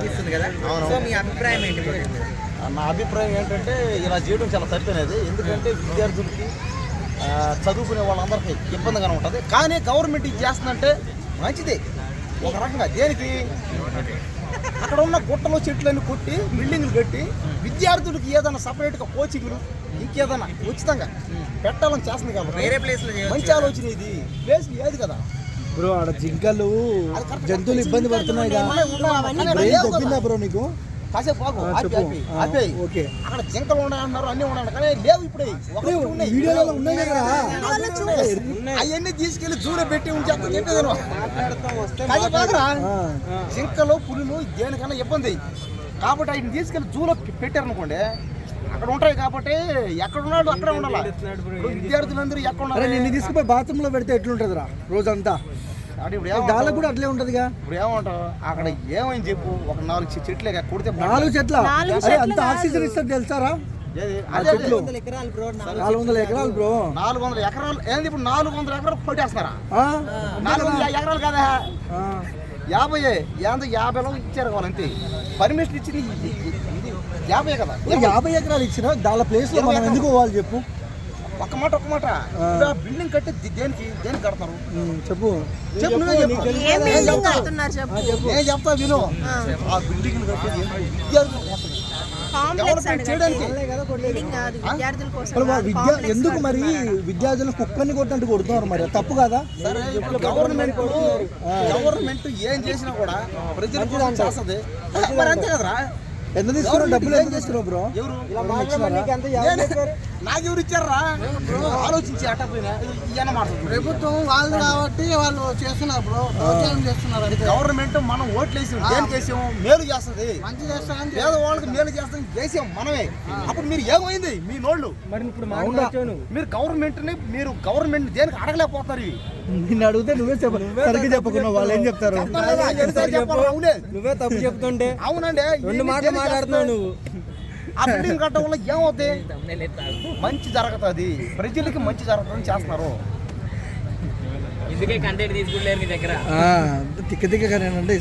ఇస్తుంది కదా. సో మీ అభిప్రాయం ఏంటి? నా అభిప్రాయం ఏంటంటే ఇలా చేయడం చాలా తప్పనేది. ఎందుకంటే విద్యార్థులకి చదువుకునే వాళ్ళందరికీ ఇబ్బందిగానే ఉంటుంది. కానీ గవర్నమెంట్ ఇది చేస్తుందంటే మంచిదే ఒక రకంగా. దేనికి అక్కడ ఉన్న గుట్టలో చెట్లన్నీ కొట్టి బిల్డింగ్లు కట్టి విద్యార్థులకి ఏదైనా సపరేట్గా కోచింగ్లు ఇంకేదైనా ఉచితంగా పెట్టాలని చేస్తుంది కాబట్టి వేరే ప్లేస్లో మంచి ఆలోచన. ఇది ప్లేస్ లేదు కదా బ్రో, ఆడ జింకలు జంతువులు ఇబ్బంది పడుతున్నాయి బ్రో. నీకు కాసేపు ఓకే, అక్కడ జింకలు ఉన్నాయన్నారు, అన్ని ఉన్నాయి, కానీ లేవు. ఇప్పుడు వీడియోలో ఉన్నాయి కదా, అవన్నీ తీసుకెళ్లి జూలో పెట్టి ఉంచేస్తా చెప్పేది. జింకలు పులులు దేనికన్నా ఇబ్బంది కాబట్టి ఆయన తీసుకెళ్లి జూలో పెట్టారనుకోండి, అక్కడ ఉంటాయి కాబట్టి ఎక్కడ ఉన్నాడు అక్కడే ఉండాలి. విద్యార్థులందరూ ఎక్కడ ఉన్నారు? నిన్ను తీసుకుపోయి బాత్రూమ్ లో పెడితే ఎట్లుంటదిరా రోజంతా? దానికి కూడా అట్లే ఉంటదిగా. ఇప్పుడు ఏమంటావు అక్కడ ఏమని చెప్పు, ఒక 4 చెట్లే కొడితే 4 చెట్ల అంత ఆక్సిజన్ ఇస్తుంది తెలుసారా? 400 ఎకరాలు బ్రో. 400 ఎకరాలు ఏంది? ఇప్పుడు 400 ఎకరాలు కొట్టేస్తున్నారా? 400 ఎకరాలు కదా, 50లో ఇచ్చారు వాళ్ళంతే. పర్మిషన్ ఇచ్చింది 50 కదా. 50 ఎకరాలు ఇచ్చిన దాని ప్లేస్ లో మనం ఎందుకు పోవాలి చెప్పు? ఒక్క మాట బిల్డింగ్ కట్టి దేనికి కడతారు చెప్పు. నేను చెప్తా విను. ఆ బిల్డింగ్ కట్టి ఎందుకు మరి విద్యార్థులు కుక్కని కొట్టినట్టు కొడుతున్నారు? మరి తప్పు కదా? గవర్నమెంట్ ఏం చేసినా కూడా ప్రజలకు చేస్తుంది. మరి అంతే కదరా. ఎంత తీసుకున్నావు? డబ్బులు ఏం చేస్తున్నావు బ్రో? నాకెవరు ఇచ్చారా? ఆలోచించి అట్టపోయినా ఇవన్న మాట్లాడుతుంది ప్రభుత్వం వాళ్ళు కాబట్టి వాళ్ళు చేస్తున్నారు బ్రో, చేస్తున్నారు. గవర్నమెంట్ మనం ఓట్లు వేసాం, దేనికి వేసాం? మేలు చేస్తుంది, మంచి చేస్తాం, పేదవాళ్ళకి మేలు చేస్తాం చేసాం మనమే. అప్పుడు మీరు ఏమైంది మీ నోళ్ళు? మరి ఇప్పుడు మీరు గవర్నమెంట్ దేనికి అడగలేకపోతున్నారు? ఇవి నిన్ను అడిగితే నువ్వే సరిగ్గా చెప్పకుండా వాళ్ళు ఏం చెప్తారు? నువ్వే తప్పు చెప్తుంటే. అవునండి, 2 మాటలు మాట్లాడుతున్నావు నువ్వు. ఆ బిల్డింగ్ కట్టడం వల్ల ఏమవుతాయి? మంచి జరుగుతుంది, ప్రజలకి మంచి జరుగుతుందని చేస్తున్నారు. ఇందుకే కంటెంట్ తీసుకుంటారు మీ దగ్గర. తిక్క తిక్కగానేనండి.